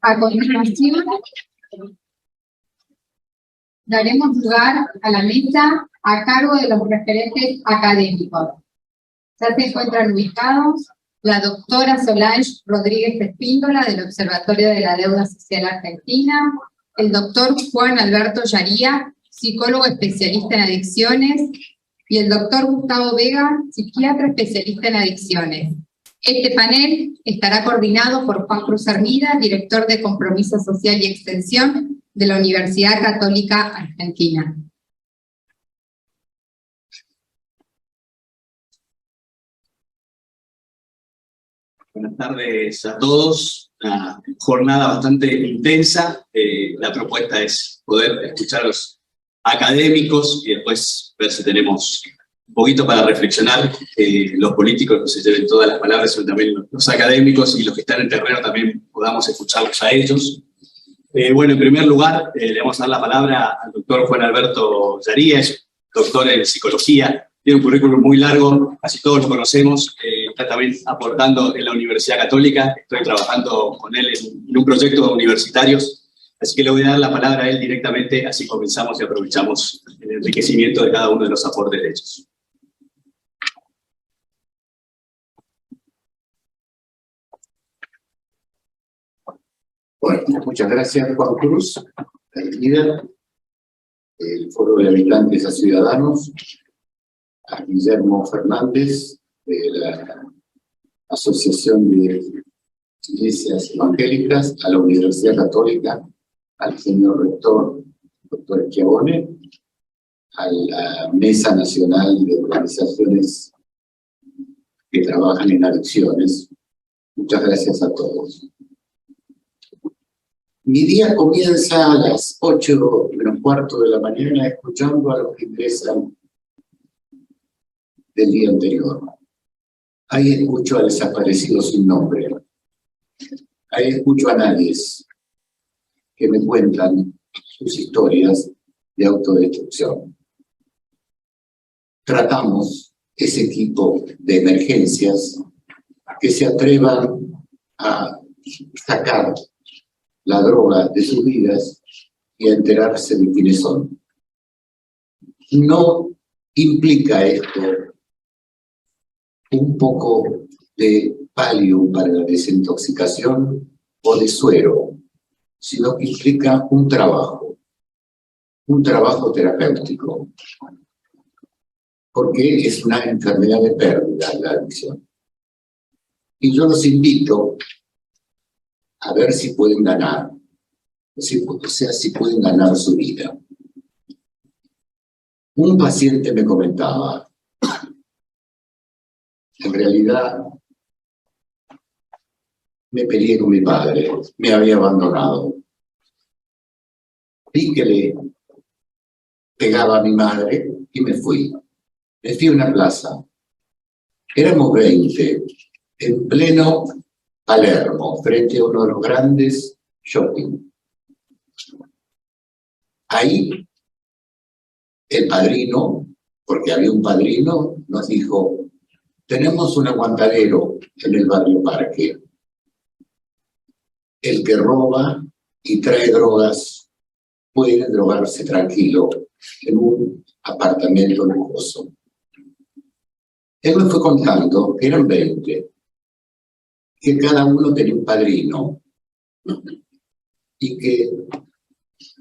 A continuación, daremos lugar a la mesa a cargo de los referentes académicos. Ya se encuentran ubicados la doctora Solange Rodríguez Espíndola del Observatorio de la Deuda Social Argentina, el doctor Juan Alberto Yaría, psicólogo especialista en adicciones, y el doctor Gustavo Vega, psiquiatra especialista en adicciones. Este panel estará coordinado por Juan Cruz Armida, director de Compromiso Social y Extensión de la Universidad Católica Argentina. Buenas tardes a todos. Una jornada bastante intensa. La propuesta es poder escuchar a los académicos y después ver si tenemos un poquito para reflexionar. Los políticos no se lleven todas las palabras, sino también los académicos y los que están en terreno también podamos escucharlos a ellos. Bueno, en primer lugar, le vamos a dar la palabra al doctor Juan Alberto Yaría, es doctor en psicología, tiene un currículum muy largo, casi todos lo conocemos, está también aportando en la Universidad Católica, estoy trabajando con él en un proyecto de universitarios, así que le voy a dar la palabra a él directamente, así comenzamos y aprovechamos el enriquecimiento de cada uno de los aportes de ellos. Bueno, muchas gracias, Juan Cruz, el líder del Foro de Habitantes a Ciudadanos, a Guillermo Fernández, de la Asociación de Iglesias Evangélicas, a la Universidad Católica, al señor rector, doctor Schiavone, a la Mesa Nacional de Organizaciones que trabajan en adicciones. Muchas gracias a todos. Mi día comienza a las 8:15 de la mañana escuchando a los que ingresan del día anterior. Ahí escucho a desaparecidos sin nombre. Ahí escucho a nadies que me cuentan sus historias de autodestrucción. Tratamos ese tipo de emergencias que se atrevan a sacar la droga de sus vidas y a enterarse de quiénes son. No implica esto un poco de palio para la desintoxicación o de suero, sino que implica un trabajo terapéutico, porque es una enfermedad de pérdida la adicción. Y yo los invito a ver si pueden ganar, si pueden ganar su vida. Un paciente me comentaba, en realidad me peleé con mi padre, me había abandonado. Vi que le pegaba a mi madre y me fui. Me fui a una plaza. Éramos 20, en pleno Palermo, frente a uno de los grandes shopping. Ahí el padrino, porque había un padrino, nos dijo: tenemos un aguantadero en el barrio Parque. El que roba y trae drogas puede drogarse tranquilo en un apartamento lujoso. Él me fue contando que eran 20, que cada uno tenía un padrino y que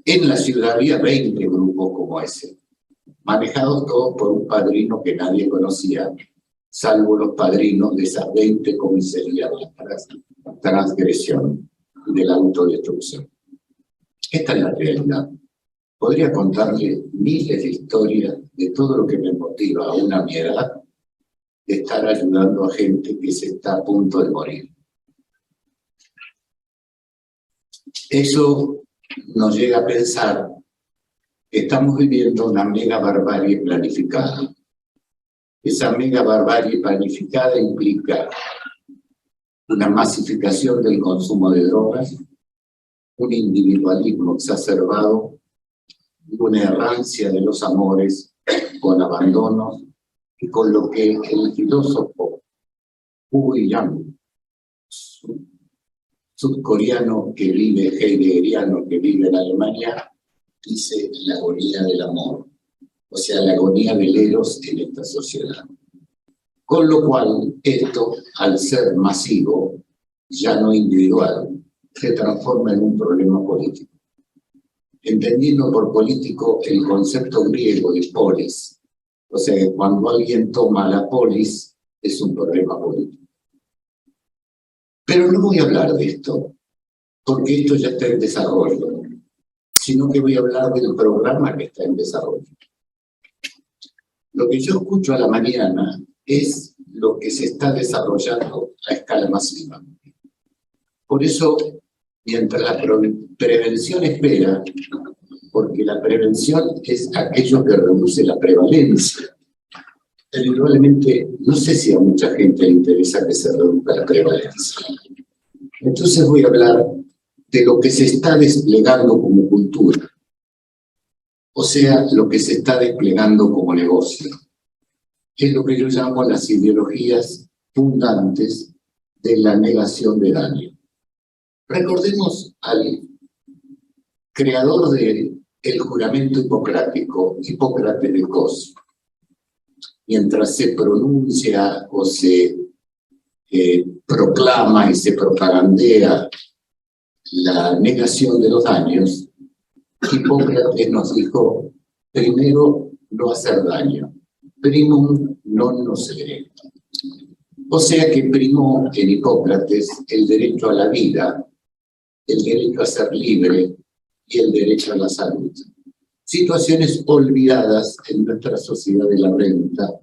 en la ciudad había 20 grupos como ese, manejados todos por un padrino que nadie conocía, salvo los padrinos de esas 20 comisarías de transgresión y de la autodestrucción. Esta es la realidad. Podría contarle miles de historias de todo lo que me motiva aún a mi edad de estar ayudando a gente que se está a punto de morir. Eso nos llega a pensar que estamos viviendo una mega barbarie planificada. Esa mega barbarie planificada implica una masificación del consumo de drogas, un individualismo exacerbado y una errancia de los amores con abandonos y con lo que el filósofo Hugo Yang, su sudcoreano que vive, heideggeriano que vive en Alemania, dice la agonía del amor, o sea, la agonía del eros en esta sociedad. Con lo cual, esto, al ser masivo, ya no individual, se transforma en un problema político. Entendiendo por político el concepto griego de polis, o sea, que cuando alguien toma la polis, es un problema político. Pero no voy a hablar de esto, porque esto ya está en desarrollo, sino que voy a hablar del programa que está en desarrollo. Lo que yo escucho a la mañana es lo que se está desarrollando a escala masiva. Por eso, mientras la prevención espera, porque la prevención es aquello que reduce la prevalencia. Probablemente, no sé si a mucha gente le interesa que se reduzca la prevalencia. Entonces voy a hablar de lo que se está desplegando como cultura, o sea, lo que se está desplegando como negocio. Es lo que yo llamo las ideologías fundantes de la negación de daño. Recordemos al creador del juramento hipocrático, Hipócrates de Cos. Mientras se pronuncia o se proclama y se propagandea la negación de los daños, Hipócrates nos dijo, primero, no hacer daño, primum non nocere. O sea que primó en Hipócrates el derecho a la vida, el derecho a ser libre y el derecho a la salud. Situaciones olvidadas en nuestra sociedad de la renta.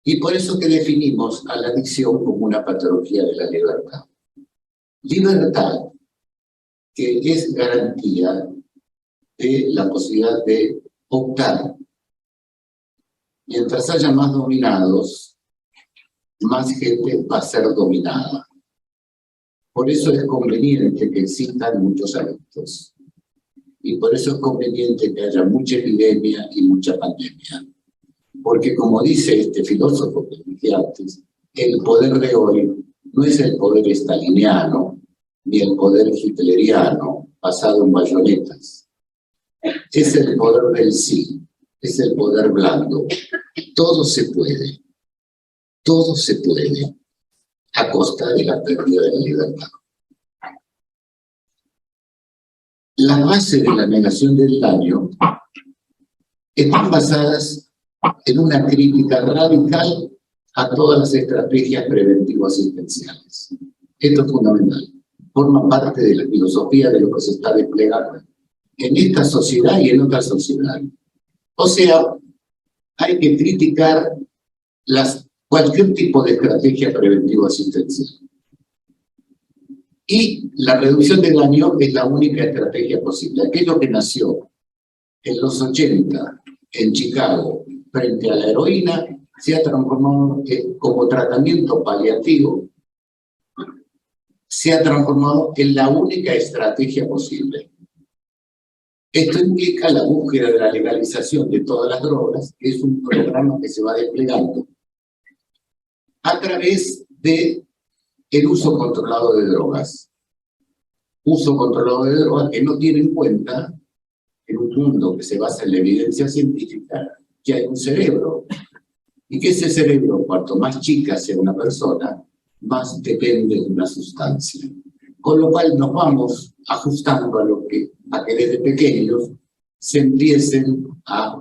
Y por eso que definimos a la adicción como una patología de la libertad. Libertad que es garantía de la posibilidad de optar. Mientras haya más dominados, más gente va a ser dominada. Por eso es conveniente que existan muchos adictos. Y por eso es conveniente que haya mucha epidemia y mucha pandemia. Porque como dice este filósofo que dije antes, el poder de hoy no es el poder staliniano, ni el poder hitleriano basado en bayonetas. Es el poder del sí, es el poder blando. Todo se puede, a costa de la pérdida de la libertad. Las bases de la negación del daño están basadas en una crítica radical a todas las estrategias preventivo-asistenciales. Esto es fundamental. Forma parte de la filosofía de lo que se está desplegando en esta sociedad y en otras sociedades. O sea, hay que criticar cualquier tipo de estrategia preventivo-asistencial. Y la reducción del daño es la única estrategia posible. Aquello que nació en los 80 en Chicago frente a la heroína se ha transformado como tratamiento paliativo, se ha transformado en la única estrategia posible. Esto implica la búsqueda de la legalización de todas las drogas, que es un programa que se va desplegando a través de el uso controlado de drogas. Uso controlado de drogas que no tiene en cuenta, en un mundo que se basa en la evidencia científica, que hay un cerebro. Y que ese cerebro, cuanto más chica sea una persona, más depende de una sustancia. Con lo cual nos vamos ajustando a que desde pequeños se empiecen a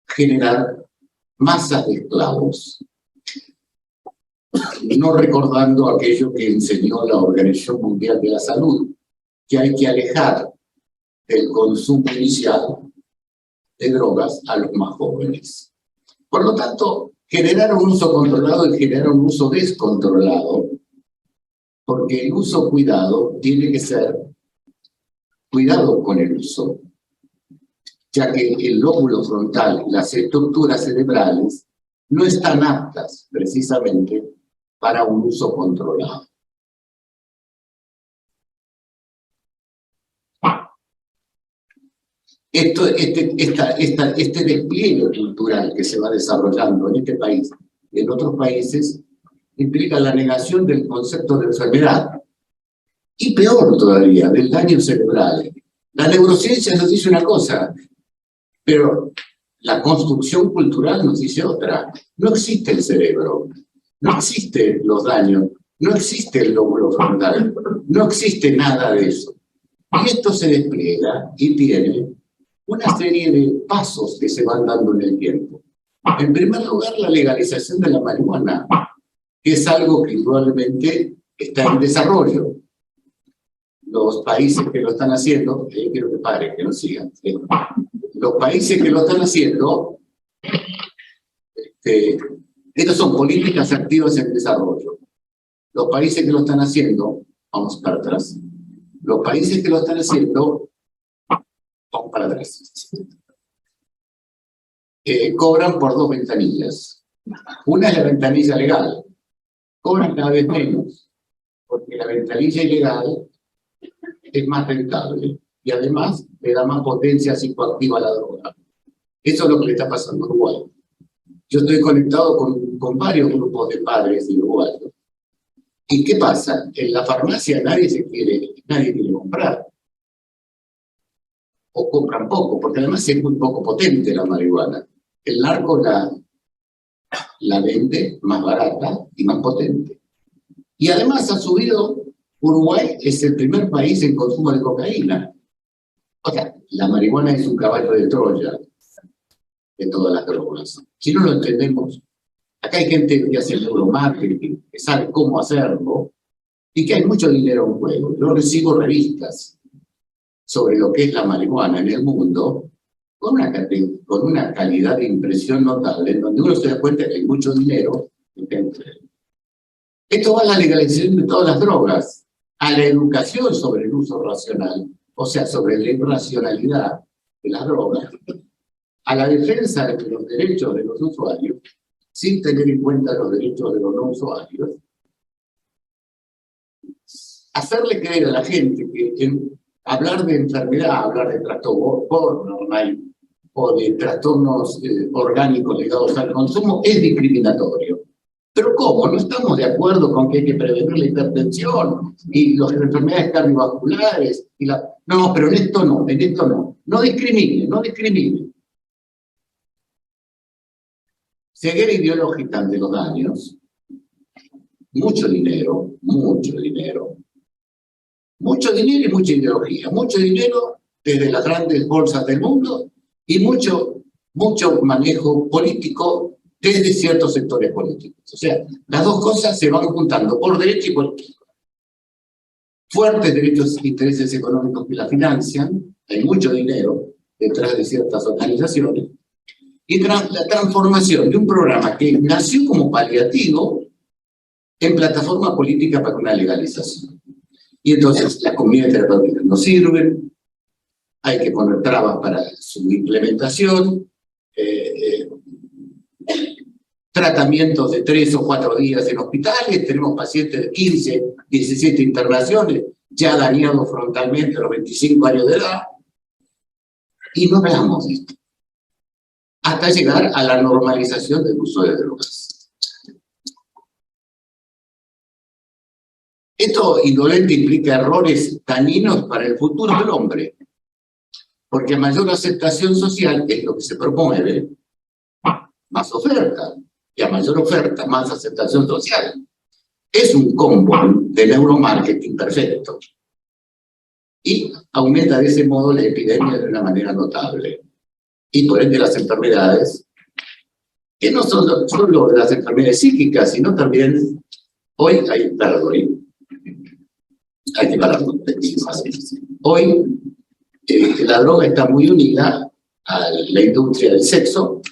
generar masas de esclavos, no recordando aquello que enseñó la Organización Mundial de la Salud, que hay que alejar del consumo inicial de drogas a los más jóvenes. Por lo tanto, generar un uso controlado y generar un uso descontrolado, porque el uso cuidado tiene que ser cuidado con el uso, ya que el lóbulo frontal, las estructuras cerebrales, no están aptas precisamente para un uso controlado. Este despliegue cultural que se va desarrollando en este país y en otros países implica la negación del concepto de enfermedad. Y peor todavía, del daño cerebral. La neurociencia nos dice una cosa, pero la construcción cultural nos dice otra. No existe el cerebro, no existen los daños, no existe el lóbulo frontal, no existe nada de eso. Y esto se despliega y tiene una serie de pasos que se van dando en el tiempo. En primer lugar, la legalización de la marihuana, que es algo que probablemente está en desarrollo. Los países que lo están haciendo, quiero que paren, que no sigan. Los países que lo están haciendo, estas son políticas activas en desarrollo. Los países que lo están haciendo, vamos para atrás. Los países que lo están haciendo, vamos para atrás. Cobran por dos ventanillas. Una es la ventanilla legal. Cobran cada vez menos, porque la ventanilla ilegal es más rentable y además le da más potencia psicoactiva a la droga. Eso es lo que le está pasando a Uruguay. Yo estoy conectado con varios grupos de padres de Uruguay. ¿Y qué pasa? En la farmacia nadie quiere comprar. O compran poco, porque además es muy poco potente la marihuana. El narco la vende más barata y más potente. Y además ha subido, Uruguay es el primer país en consumo de cocaína. O sea, la marihuana es un caballo de Troya de todas las drogas. Si no lo entendemos, acá hay gente que hace el neuromarketing, que sabe cómo hacerlo, y que hay mucho dinero en juego. Yo recibo revistas sobre lo que es la marihuana en el mundo, con una calidad de impresión notable, en donde uno se da cuenta que hay mucho dinero. Esto va a la legalización de todas las drogas, a la educación sobre el uso racional, o sea, sobre la irracionalidad de las drogas, a la defensa de los derechos de los usuarios, sin tener en cuenta los derechos de los no usuarios, hacerle creer a la gente que hablar de enfermedad, hablar de trastornos o de trastornos orgánicos ligados al consumo es discriminatorio. ¿Pero cómo? No estamos de acuerdo con que hay que prevenir la hipertensión y las enfermedades cardiovasculares. No, pero en esto no. No discrimine, no discrimine. Ceguera ideológica ante los daños, mucho dinero y mucha ideología, mucho dinero desde las grandes bolsas del mundo y mucho manejo político desde ciertos sectores políticos. O sea, las dos cosas se van juntando por derecho y político. Fuertes derechos e intereses económicos que la financian, hay mucho dinero detrás de ciertas organizaciones, y la transformación de un programa que nació como paliativo en plataforma política para una legalización. Y entonces las comunidades terapéuticas no sirven, hay que poner trabas para su implementación, tratamientos de 3 o 4 días en hospitales, tenemos pacientes de 15, 17 internaciones, ya dañados frontalmente a los 25 años de edad, y no hablamos de esto, hasta llegar a la normalización del uso de drogas. Esto indolente implica errores dañinos para el futuro del hombre, porque a mayor aceptación social es lo que se promueve, más oferta, y a mayor oferta, más aceptación social. Es un combo de neuromarketing perfecto. Y aumenta de ese modo la epidemia de una manera notable. Y por ende las enfermedades, que no son solo las enfermedades psíquicas, sino también, hoy hay que parar. Hoy la droga está muy unida a la industria del sexo,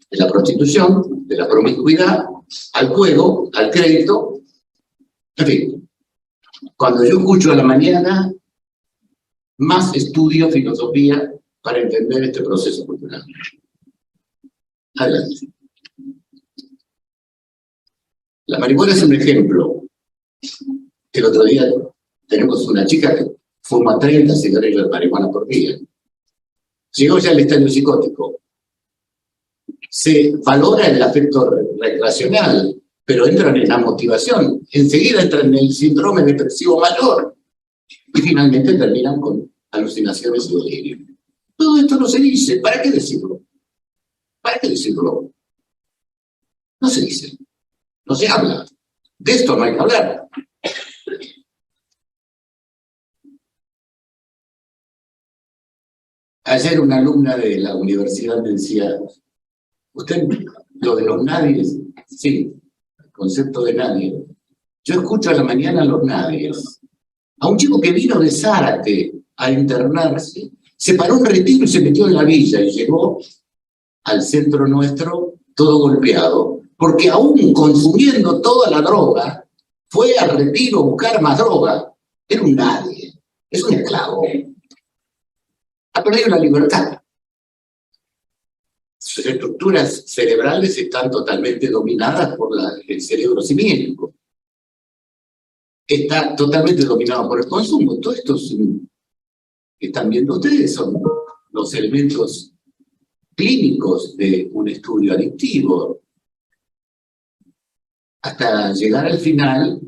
de la prostitución, de la promiscuidad, al juego, al crédito, en fin. Cuando yo escucho a la mañana, más estudio filosofía para entender este proceso cultural. Adelante. La marihuana es un ejemplo. El otro día tenemos una chica que fuma 30 cigarrillos de marihuana por día. Llegó ya al estadio psicótico. Se valora el afecto recreacional, pero entran en la motivación, enseguida entran en el síndrome depresivo mayor, y finalmente terminan con alucinaciones y delirio. Todo esto no se dice, ¿para qué decirlo? ¿Para qué decirlo? No se dice, no se habla. De esto no hay que hablar. Ayer una alumna de la universidad me decía, usted, lo de los nadies, sí, el concepto de nadie. Yo escucho a la mañana los nadies. A un chico que vino de Zárate a internarse, se paró un retiro y se metió en la villa y llegó al centro nuestro todo golpeado, porque aún consumiendo toda la droga, fue al retiro a buscar más droga. Era un nadie, es un esclavo. Ha perdido la libertad. Sus estructuras cerebrales están totalmente dominadas por el cerebro simiesco. Está totalmente dominado por el consumo. Todo esto que están viendo ustedes son los elementos clínicos de un estudio adictivo, hasta llegar al final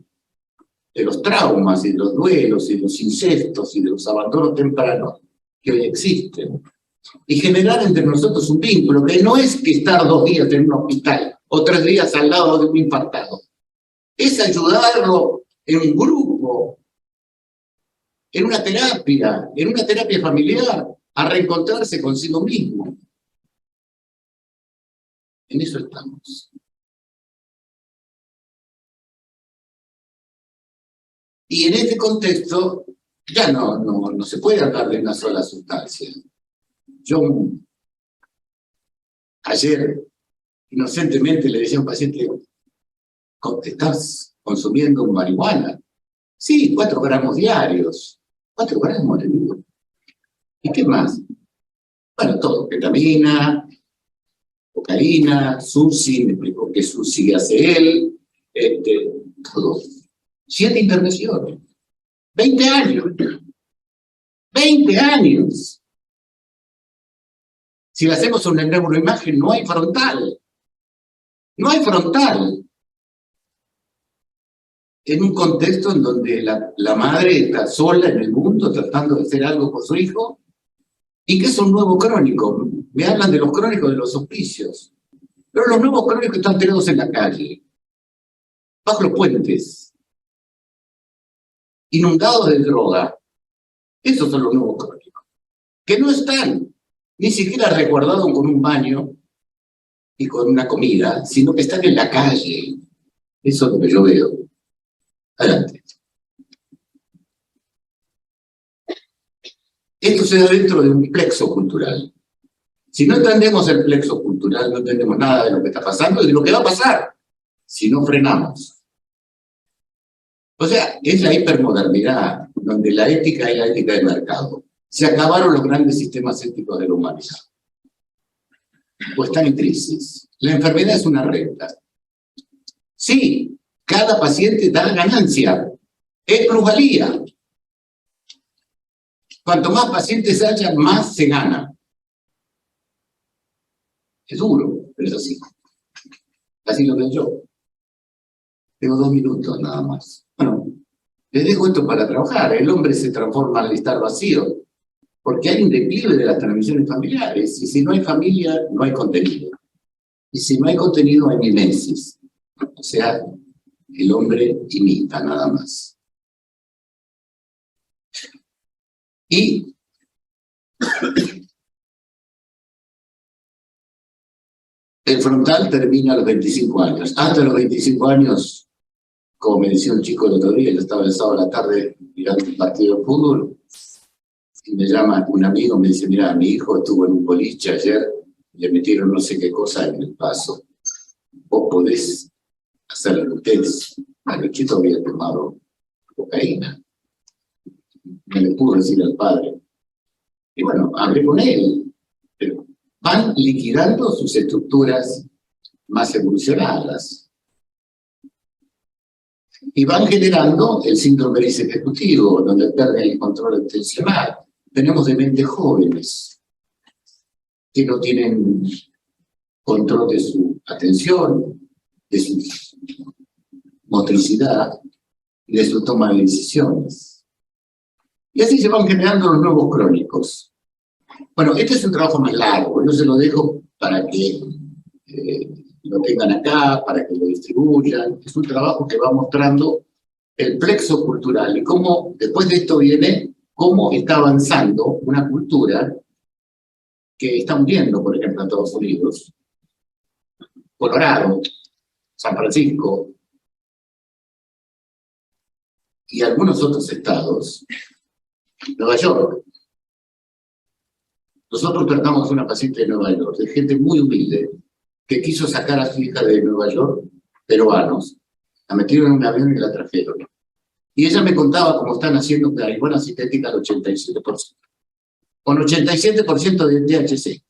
de los traumas y de los duelos y de los incestos y de los abandonos tempranos que hoy existen, y generar entre nosotros un vínculo que no es que estar 2 días en un hospital o 3 días al lado de un infartado, es ayudarlo en un grupo, en una terapia familiar, a reencontrarse consigo mismo. En eso estamos. Y en este contexto ya no se puede hablar de una sola sustancia. Yo ayer inocentemente le decía a un paciente, ¿estás consumiendo marihuana? Sí, 4 gramos diarios. 4 gramos, le digo. ¿Y qué más? Bueno, todo, ketamina, cocaína, sushi, me explicó qué sushi hace él, todo. 7 intervenciones. 20 años. 20 años. Si le hacemos una neuroimagen, no hay frontal. No hay frontal. En un contexto en donde la madre está sola en el mundo tratando de hacer algo por su hijo, y que es un nuevo crónico. Me hablan de los crónicos de los hospicios. Pero los nuevos crónicos están tirados en la calle, bajo los puentes, inundados de droga. Esos son los nuevos crónicos, que no están ni siquiera resguardados con un baño y con una comida, sino que están en la calle. Eso es lo que yo veo. Adelante. Esto se da dentro de un plexo cultural. Si no entendemos el plexo cultural, no entendemos nada de lo que está pasando y de lo que va a pasar si no frenamos. O sea, es la hipermodernidad, donde la ética es la ética del mercado. Se acabaron los grandes sistemas éticos de la humanidad. O están en crisis. La enfermedad es una renta. Sí, cada paciente da ganancia. Es plusvalía. Cuanto más pacientes haya, más se gana. Es duro, pero es así. Así lo veo yo. Tengo 2 minutos nada más. Bueno, les dejo esto para trabajar. El hombre se transforma al estar vacío, porque hay un declive de las transmisiones familiares. Y si no hay familia, no hay contenido. Y si no hay contenido, hay mimesis. O sea, el hombre imita nada más. Y el frontal termina a los 25 años. Hasta los 25 años, como me decía un chico el otro día, yo estaba el sábado a la tarde mirando un partido de fútbol, y me llama un amigo, me dice, mira, mi hijo estuvo en un boliche ayer, le metieron no sé qué cosa en el paso. Vos podés hacerle un test. El chico había tomado cocaína. No le pudo decir al padre. Y bueno, hablé con él. Pero van liquidando sus estructuras más evolucionadas. Y van generando el síndrome ejecutivo, donde pierden el control atencional. Tenemos dementes jóvenes que no tienen control de su atención, de sus motricidad y de su toma de decisiones. Y así se van generando los nuevos crónicos. Bueno, este es un trabajo más largo, yo se lo dejo para que lo tengan acá, para que lo distribuyan. Es un trabajo que va mostrando el plexo cultural y cómo, después de esto viene, cómo está avanzando una cultura que está hundiendo, por ejemplo, en Estados Unidos, Colorado, San Francisco y algunos otros estados, Nueva York. Nosotros tratamos a una paciente de Nueva York, de gente muy humilde, que quiso sacar a su hija de Nueva York, peruanos, la metieron en un avión y la trajeron. Y ella me contaba cómo están haciendo marihuana sintética al 87%, con 87% de THC.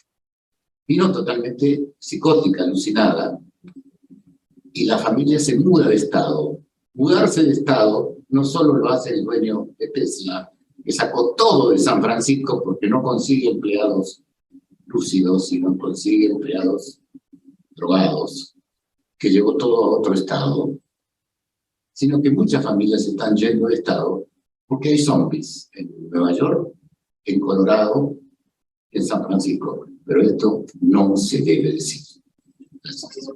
Vino totalmente psicótica, alucinada, y la familia se muda de estado. Mudarse de estado no solo lo hace el dueño de Tesla, que sacó todo de San Francisco porque no consigue empleados lúcidos, sino consigue empleados drogados, que llevó todo a otro estado, sino que muchas familias están yendo de estado porque hay zombies en Nueva York, en Colorado, en San Francisco. Pero esto no se debe decir. Gracias.